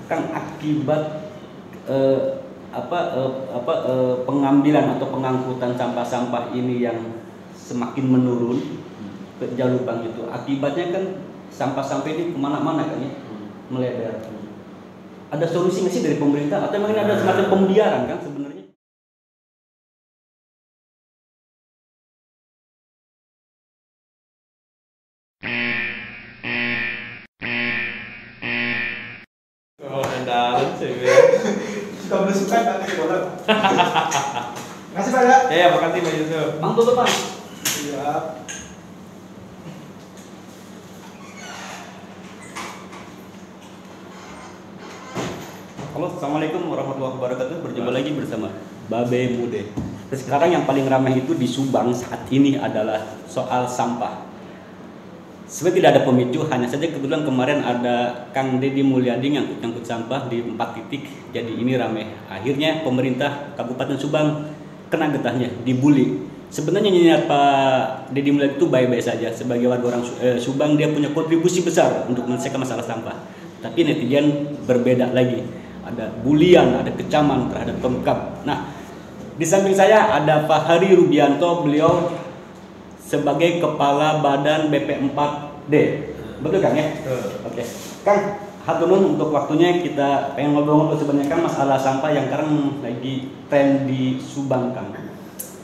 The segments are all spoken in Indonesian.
kan akibat pengambilan atau pengangkutan sampah-sampah ini yang semakin menurun ke Jalupang itu, akibatnya kan sampah-sampah ini kemana-mana kan ya, melebar. Ada solusi nggak sih dari pemerintah atau memang ada semacam pembiaran kan sebenarnya? Oh, andalan sih. Suka belusukan nanti di kotak. Makasih Pak ya. Ya, makasih Pak Yusuf. Bang tutup Bang. Siap. Halo, assalamualaikum warahmatullahi wabarakatuh. Berjumpa lagi bersama Babe Mude. Sekarang yang paling ramai itu di Subang saat ini adalah soal sampah. Sebenarnya tidak ada pemicu, hanya saja kebetulan kemarin ada Kang Deddy Mulyadi yang ngangkut sampah di 4 titik, jadi ini ramai. Akhirnya pemerintah Kabupaten Subang kena getahnya, dibully. Sebenarnya niat Pak Deddy Mulyadi itu baik-baik saja. Sebagai warga orang Subang, dia punya kontribusi besar untuk menyelesaikan masalah sampah. Tapi netizen berbeda lagi. Ada bulian, ada kecaman terhadap Pemkab. Nah, di samping saya ada Pak Hari Rubianto, beliau sebagai Kepala Badan BP4D. Betul Kang ya? Oke. Kang, hatur nuhun untuk waktunya. Kita pengen ngobrol-ngobrol sebenarnya Kang masalah sampah yang sekarang lagi tren di Subang Kang.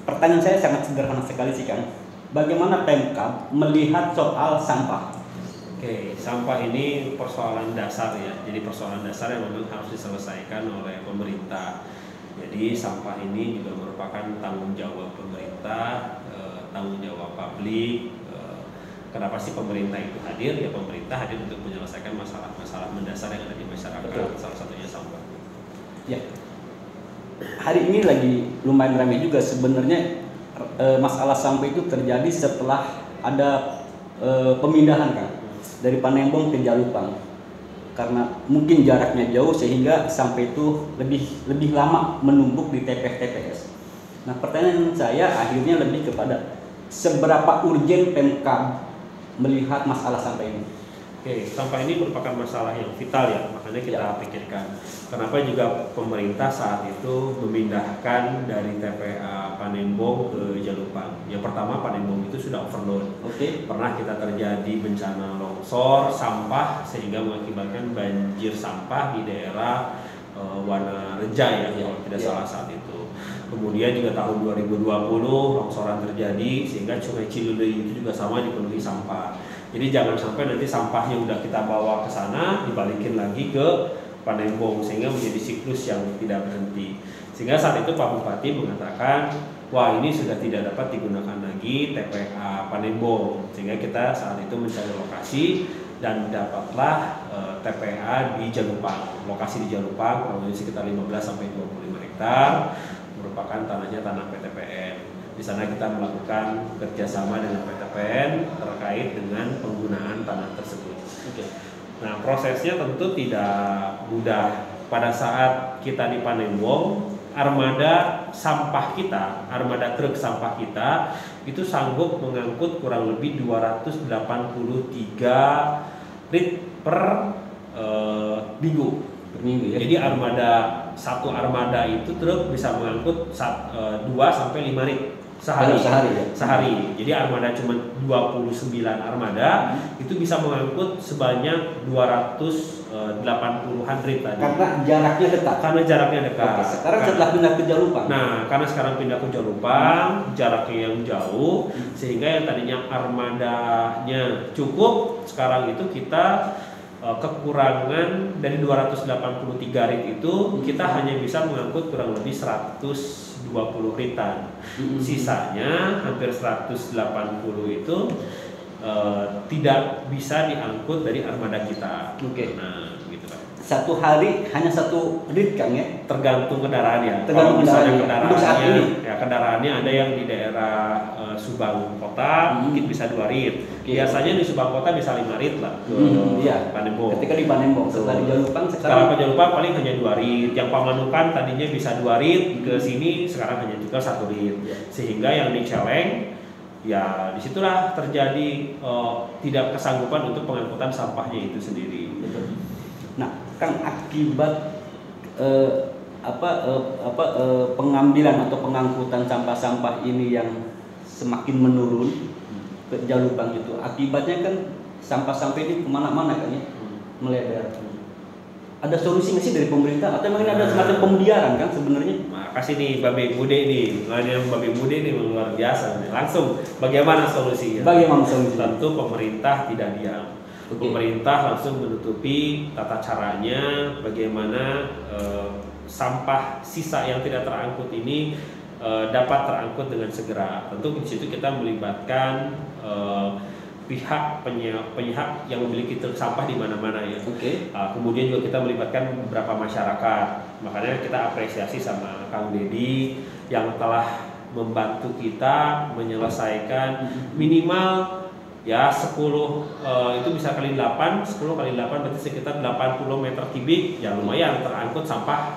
Pertanyaan saya sangat sederhana sekali sih Kang. Bagaimana Pemkab melihat soal sampah? Oke, sampah ini persoalan dasar ya. Jadi persoalan dasar yang memang harus diselesaikan oleh pemerintah. Jadi sampah ini juga merupakan tanggung jawab pemerintah, tanggung jawab publik. Kenapa sih pemerintah itu hadir? Ya pemerintah hadir untuk menyelesaikan masalah-masalah mendasar yang ada di masyarakat. Betul. Salah satunya sampah. Ya. Hari ini lagi lumayan ramai juga sebenarnya masalah sampah itu terjadi setelah ada pemindahan Kang dari Panembong ke Jalupang. Karena mungkin jaraknya jauh sehingga sampah itu lebih lama menumpuk di TPS. Nah, pertanyaan saya akhirnya lebih kepada seberapa urgen Pemkab melihat masalah sampah ini? Oke, sampah ini merupakan masalah yang vital ya, makanya kita pikirkan. Kenapa juga pemerintah saat itu memindahkan dari TPA Panembong ke Jalupang. Yang pertama, Panembong itu sudah overload. Pernah kita terjadi bencana longsor, sampah, sehingga mengakibatkan banjir sampah di daerah Wanareja ya, kalau tidak salah saat itu. Kemudian juga tahun 2020 longsoran terjadi sehingga Sungai Cililui itu juga sama dipenuhi sampah. Jadi jangan sampai nanti sampahnya udah kita bawa ke sana dibalikin lagi ke Panembong sehingga menjadi siklus yang tidak berhenti. Sehingga saat itu Pak Bupati mengatakan, wah ini sudah tidak dapat digunakan lagi TPA Panembong. Sehingga kita saat itu mencari lokasi dan dapatlah TPA di Jalupang. Lokasi di Jalupang kurang lebih sekitar 15 sampai 25 hektar. Merupakan tanahnya tanah PTPN. Di sana kita melakukan kerjasama dengan PTPN terkait dengan penggunaan tanah tersebut. Nah, prosesnya tentu tidak mudah. Pada saat kita di Panembong, armada sampah kita, armada truk sampah kita itu sanggup mengangkut kurang lebih 283 rit per minggu. Ya. Jadi satu armada itu truk bisa mengangkut 2 sampai 5 rit sehari. Jadi armada cuma 29 armada itu bisa mengangkut sebanyak 280-an rit tadi. Karena jaraknya dekat. Sekarang setelah pindah ke Jalupang. Nah, karena sekarang pindah ke Jalupang, jaraknya yang jauh, sehingga yang tadinya armadanya cukup, sekarang itu kita kekurangan dari 283 rit itu kita hanya bisa mengangkut kurang lebih 120 ritan. Sisanya hampir 180 itu tidak bisa diangkut dari armada kita. Nah, gitu Pak. Satu hari hanya 1 rit Kang ya? Tergantung kendaraannya. Kalau misalnya kendaraannya ada yang di daerah Subang Kota mungkin bisa 2 rit. Biasanya di Subang Kota bisa 5 rit lah ke Panembong. Ketika di Panembong, setelah di Jalupang sekarang ke Jalupang paling hanya 2 rit. Yang Pamanukan tadinya bisa 2 rit, ke sini sekarang hanya juga 1 rit. Sehingga yang di Celeng ya disitulah terjadi tidak kesanggupan untuk pengangkutan sampahnya itu sendiri. Nah, Kang, akibat pengambilan atau pengangkutan sampah-sampah ini yang semakin menurun ke Jalupang itu, akibatnya kan sampah-sampah ini kemana-mana kan ya, melebar. Ada solusi nggak sih dari pemerintah atau memang ini ada semacam pembiaran kan sebenarnya? Makasih nih Babe Mude nih, ngadain Babe Mude nih luar biasa nih. Langsung bagaimana solusinya? Bagaimana solusinya? Tentu pemerintah tidak diam. Pemerintah langsung menutupi tata caranya bagaimana sampah sisa yang tidak terangkut ini dapat terangkut dengan segera. Tentu di situ kita melibatkan pihak penyihak yang memiliki truk sampah di mana-mana ya. Kemudian juga kita melibatkan beberapa masyarakat. Makanya kita apresiasi sama Kang Dedi yang telah membantu kita menyelesaikan minimal ya 10 itu bisa kali 8, 10 kali 8 berarti sekitar 80 meter kubik, ya lumayan terangkut sampah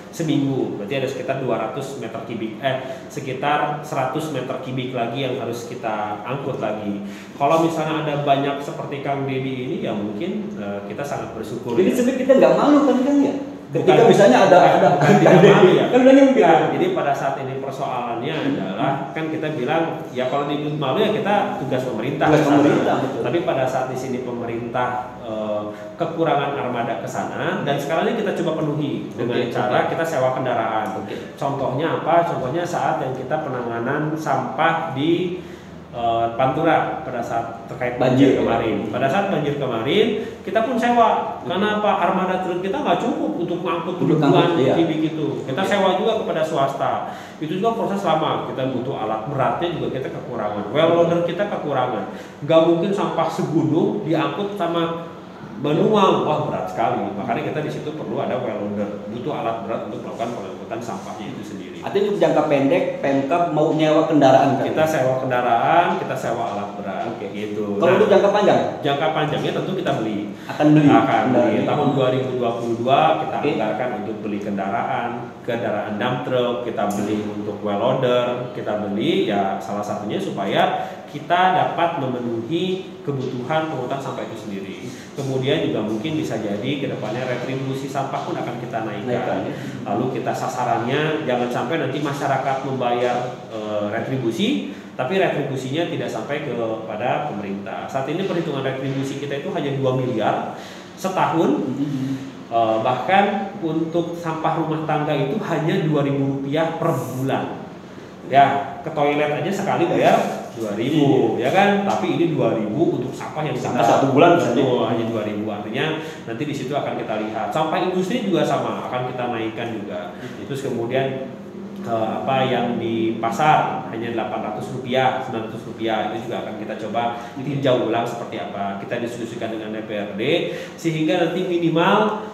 seminggu. Berarti ada sekitar 200 meter kubik, sekitar 100 meter kubik lagi yang harus kita angkut lagi. Kalau misalnya ada banyak seperti Kang Dedi ini ya mungkin kita sangat bersyukur. Jadi ya. sebenarnya kita nggak malu kan ya? Ketika Bukan, misalnya ada tidak malu ya. Kan bilangnya begitu. Ya, jadi pada saat ini persoalannya adalah kan kita bilang ya kalau dibilang malu ya kita tugas pemerintah. Tugas pemerintah, betul. Tapi pada saat di sini pemerintah kekurangan armada ke sana dan sekarang ini kita coba penuhi dengan cara kita sewa kendaraan. Contohnya apa? Contohnya saat yang kita penanganan sampah di Pantura pada saat terkait banjir kemarin. Pada saat banjir kemarin kita pun sewa. Karena apa? Armada truk kita nggak cukup untuk mengangkut ribuan kubik itu. Kita sewa juga kepada swasta. Itu juga proses lama. Kita butuh alat beratnya juga kita kekurangan. Well loader kita kekurangan. Nggak mungkin sampah segunung diangkut sama benua, wah berat sekali. Makanya kita di situ perlu ada well loader. Butuh alat berat untuk melakukan pengangkutan sampahnya itu sendiri. Artinya untuk jangka pendek Pemkab mau nyewa kendaraan kan? Kita sewa kendaraan, kita sewa alat berat, gitu. Kalau untuk jangka panjang? Jangka panjangnya tentu kita beli. Akan beli. Tahun 2022 kita anggarkan untuk beli kendaraan dump truck, kita beli untuk well loader, kita beli ya salah satunya supaya kita dapat memenuhi kebutuhan pengangkutan sampah itu sendiri. Kemudian juga mungkin bisa jadi kedepannya retribusi sampah pun akan kita naikkan. Lalu kita sasarannya jangan sampai nanti masyarakat membayar retribusi, tapi retribusinya tidak sampai kepada pemerintah. Saat ini perhitungan retribusi kita itu hanya 2 miliar setahun. Bahkan untuk sampah rumah tangga itu hanya Rp2.000 per bulan. Ya, ke toilet aja sekali bayar 2.000, ya kan? Tapi ini 2.000 untuk sampah yang sampah satu bulan hanya 2.000. Artinya nanti di situ akan kita lihat. Sampah industri juga sama, akan kita naikkan juga. Terus kemudian apa yang di pasar hanya Rp800, Rp900 itu juga akan kita coba tinjau ulang seperti apa. Kita diskusikan dengan DPRD sehingga nanti minimal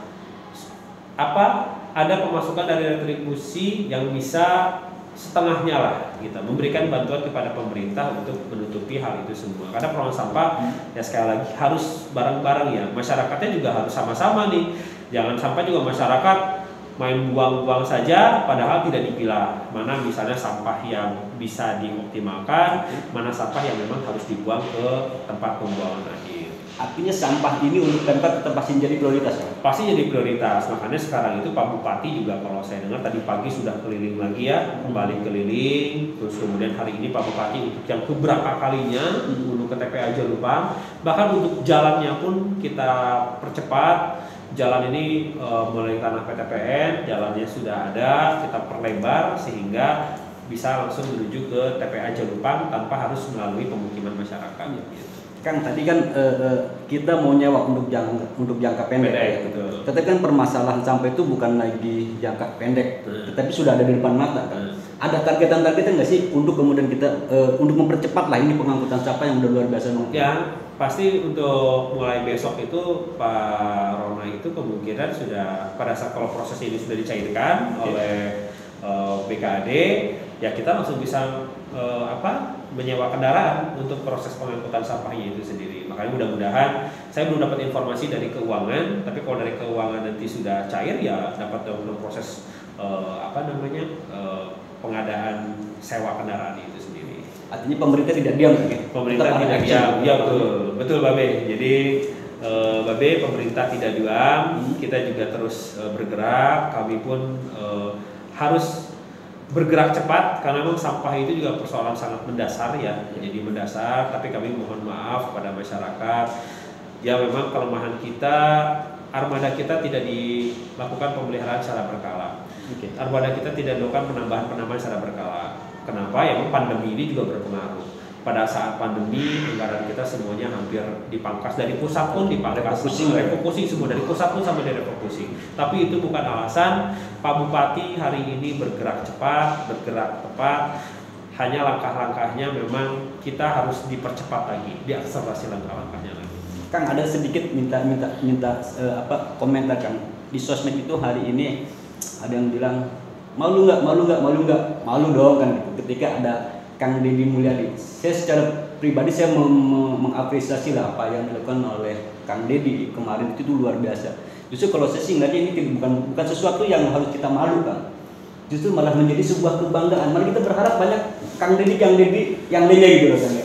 ada pemasukan dari retribusi yang bisa setengahnya lah kita memberikan bantuan kepada pemerintah untuk menutupi hal itu semua. Karena persoalan sampah ya sekali lagi harus bareng-bareng ya. Masyarakatnya juga harus sama-sama nih. Jangan sampai juga masyarakat main buang-buang saja padahal tidak dipilah. Mana misalnya sampah yang bisa dioptimalkan, mana sampah yang memang harus dibuang ke tempat pembuangan akhir. Artinya sampah ini untuk Pemkab tetap pasti jadi prioritas ya? Pasti jadi prioritas. Makanya sekarang itu Pak Bupati juga kalau saya dengar tadi pagi sudah keliling lagi ya, kembali keliling. Terus kemudian hari ini Pak Bupati untuk yang keberapa kalinya untuk ke TPA Jalupang. Bahkan untuk jalannya pun kita percepat. Jalan ini mulai tanah PTPN, jalannya sudah ada, kita perlebar sehingga bisa langsung menuju ke TPA Jalupang tanpa harus melalui pemukiman masyarakat. Gitu. Kang, tadi kan kita mau nyewa untuk jangka pendek ya. Betul. Tetapi kan permasalahan sampah itu bukan lagi jangka pendek, tetapi sudah ada di depan mata kan. Ada targetan-targetan nggak sih untuk kemudian kita untuk mempercepat lah ini pengangkutan sampah yang udah luar biasa? Ya, pasti untuk mulai besok itu Pak Rona itu kemungkinan sudah pada saat kalau proses ini sudah dicairkan oleh BKAD, ya kita langsung bisa menyewa kendaraan untuk proses pengangkutan sampahnya itu sendiri. Makanya mudah-mudahan saya belum dapat informasi dari keuangan, tapi kalau dari keuangan nanti sudah cair ya dapat dalam proses pengadaan sewa kendaraan itu sendiri. Artinya pemerintah tidak diam kan? Pemerintah tidak diam, ya betul Babe. Jadi Babe, pemerintah tidak diam, kita juga terus bergerak. Kami pun harus bergerak cepat karena memang sampah itu juga persoalan sangat mendasar ya, jadi mendasar. Tapi kami mohon maaf kepada masyarakat. Ya memang kelemahan kita, armada kita tidak dilakukan pemeliharaan secara berkala. Armada kita tidak dilakukan penambahan secara berkala. Kenapa? Ya memang pandemi ini juga berpengaruh. Pada saat pandemi, anggaran kita semuanya hampir dipangkas, dari pusat pun dipangkas, refocusing semua, dari pusat pun sampai dari refocusing. Tapi itu bukan alasan Pak Bupati hari ini bergerak cepat, bergerak tepat. Hanya langkah-langkahnya memang kita harus dipercepat lagi, diakselerasi langkah-langkahnya lagi. Kang, ada sedikit minta komentar Kang. Di sosmed itu hari ini ada yang bilang malu nggak dong kan gitu. Ketika ada Kang Deddy Mulyadi, saya secara pribadi saya mengapresiasi lah apa yang dilakukan oleh Kang Deddy kemarin itu luar biasa. Justru kalau saya sih ngeliatnya ini bukan sesuatu yang harus kita malu Kang. Justru malah menjadi sebuah kebanggaan. Malah kita berharap banyak Kang Deddy yang lainnya gitu loh Kang.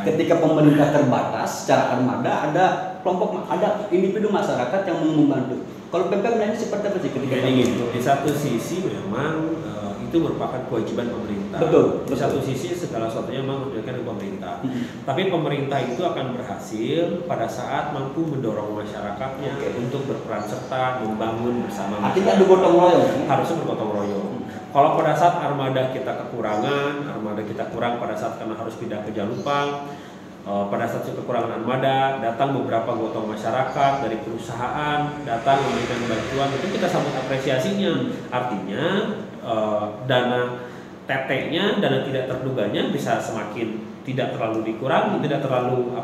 Ketika pemerintah terbatas secara armada, ada kelompok, ada individu masyarakat yang membantu. Kalau Pemkab ini seperti apa sih ketika gitu? Di satu sisi memang itu merupakan kewajiban pemerintah. Betul. Di satu sisi segala sesuatunya memang diberikan oleh pemerintah. Tapi pemerintah itu akan berhasil pada saat mampu mendorong masyarakatnya untuk berperan serta membangun bersama. Artinya ada gotong royong. Harusnya bergotong royong. Kalau pada saat armada kita kekurangan, armada kita kurang pada saat karena harus pindah ke Jalupang, pada saat kekurangan armada, datang beberapa gotong masyarakat dari perusahaan, datang memberikan bantuan, itu kita sambut apresiasinya. Artinya dana TT-nya, dana tidak terduganya bisa semakin tidak terlalu dikurangi, tidak terlalu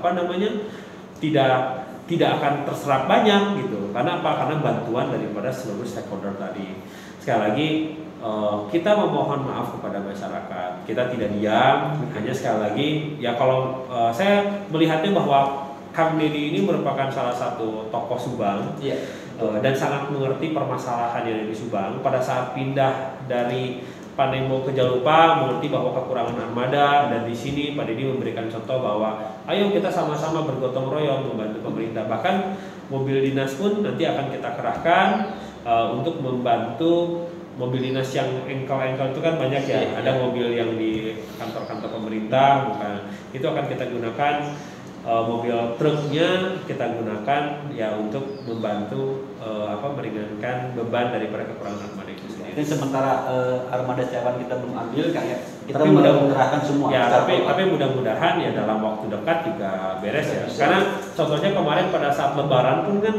tidak akan terserap banyak gitu. Karena apa? Karena bantuan daripada seluruh stakeholder tadi. Sekali lagi kita memohon maaf kepada masyarakat. Kita tidak diam, hanya sekali lagi ya kalau saya melihatnya bahwa Kang Deddy ini merupakan salah satu tokoh Subang dan sangat mengerti permasalahan yang ada di Subang. Pada saat pindah dari Panembo ke Jalupang, mengerti bahwa kekurangan armada, dan di sini Pak Deddy memberikan contoh bahwa ayo kita sama-sama bergotong royong membantu pemerintah. Bahkan mobil dinas pun nanti akan kita kerahkan untuk membantu. Mobil dinas yang engkel-engkel itu kan banyak ya, ada mobil yang di kantor-kantor pemerintah, bukan, itu akan kita gunakan, mobil truknya kita gunakan ya untuk membantu meringankan beban daripada kekurangan armada itu sendiri. Jadi sementara armada cawan kita belum ambil kayak kita mengerahkan semua. Ya, tapi mudah-mudahan ya dalam waktu dekat juga beres ya. Karena contohnya kemarin pada saat Lebaran pun kan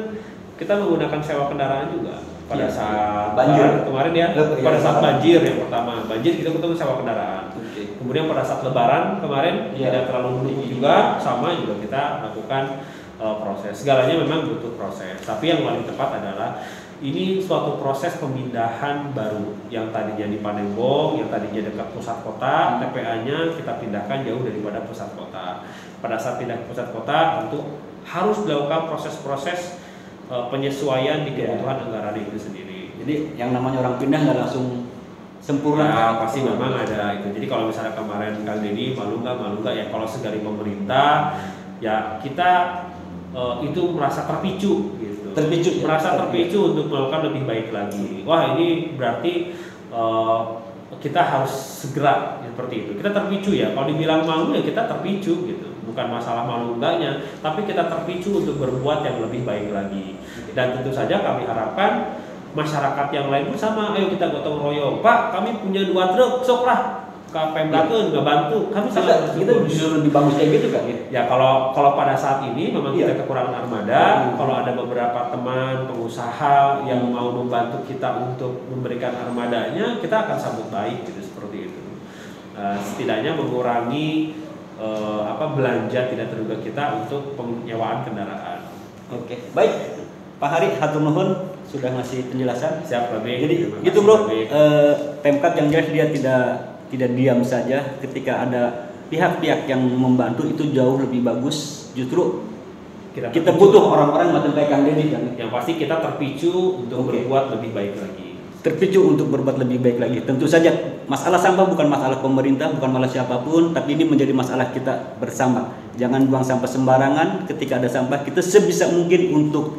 kita menggunakan sewa kendaraan juga. Pada saat banjir kemarin ya, pada saat banjir yang pertama banjir kita sewa kendaraan. Kemudian pada saat Lebaran kemarin tidak terlalu menunggu juga, sama juga kita lakukan proses. Segalanya memang butuh proses. Tapi yang paling tepat adalah ini suatu proses pemindahan baru yang tadinya di Panembong, yang tadinya dekat pusat kota, TPA-nya kita pindahkan jauh daripada pusat kota. Pada saat pindah ke pusat kota tentu harus dilakukan proses-proses penyesuaian di kebutuhan anggaran itu sendiri. Jadi yang namanya orang pindah nggak langsung sempurna. Ya, pasti memang ada itu. Jadi kalau misalnya kemarin Kang Deddy malu nggak ya kalau segala pemerintah ya kita itu merasa terpicu gitu. Merasa terpicu untuk melakukan lebih baik lagi. Wah ini berarti kita harus segera seperti itu. Kita terpicu ya. Kalau dibilang malu ya kita terpicu gitu. Bukan masalah malu enggaknya, tapi kita terpicu untuk berbuat yang lebih baik lagi. Dan tentu saja kami harapkan masyarakat yang lain pun sama, ayo kita gotong royong. Pak, kami punya 2 truk, sok lah ke Pemdakeun nggak bantu. Kami sangat kita justru lebih bagus kayak gitu kan ya. Ya kalau pada saat ini memang kita kekurangan armada. Kalau ada beberapa teman pengusaha yang mau membantu kita untuk memberikan armadanya, kita akan sambut baik gitu seperti itu. Setidaknya mengurangi belanja tidak terduga kita untuk penyewaan kendaraan. Oke, baik. Pak Hari, hatur nuhun sudah ngasih penjelasan. Siap, Babe. Jadi gitu bro, Pemkab yang jelas dia tidak diam saja ketika ada pihak-pihak yang membantu itu jauh lebih bagus. Justru kita butuh orang-orang macam kayak Kang Deddy kan. Yang pasti kita terpicu untuk berbuat lebih baik lagi. Terpicu untuk berbuat lebih baik lagi. Tentu saja masalah sampah bukan masalah pemerintah, bukan masalah siapapun, tapi ini menjadi masalah kita bersama. Jangan buang sampah sembarangan. Ketika ada sampah, kita sebisa mungkin untuk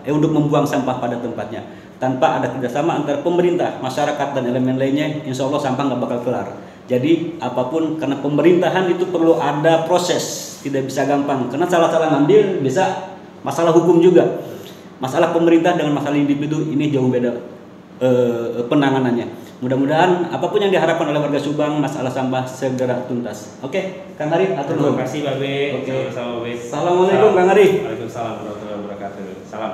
untuk membuang sampah pada tempatnya. Tanpa ada kerjasama antara pemerintah, masyarakat, dan elemen lainnya, insya Allah sampah nggak bakal kelar. Jadi apapun, karena pemerintahan itu perlu ada proses, tidak bisa gampang. Karena salah-salah ngambil bisa masalah hukum juga. Masalah pemerintah dengan masalah individu ini jauh beda penanganannya. Mudah-mudahan apapun yang diharapkan oleh warga Subang, masalah sampah segera tuntas. Oke, Kang Ari, atur Terima nuhun. kasih Babe. Oke. Sama-sama Babe. Assalamualaikum Kang Ari. Waalaikumsalam warahmatullahi wabarakatuh. Salam.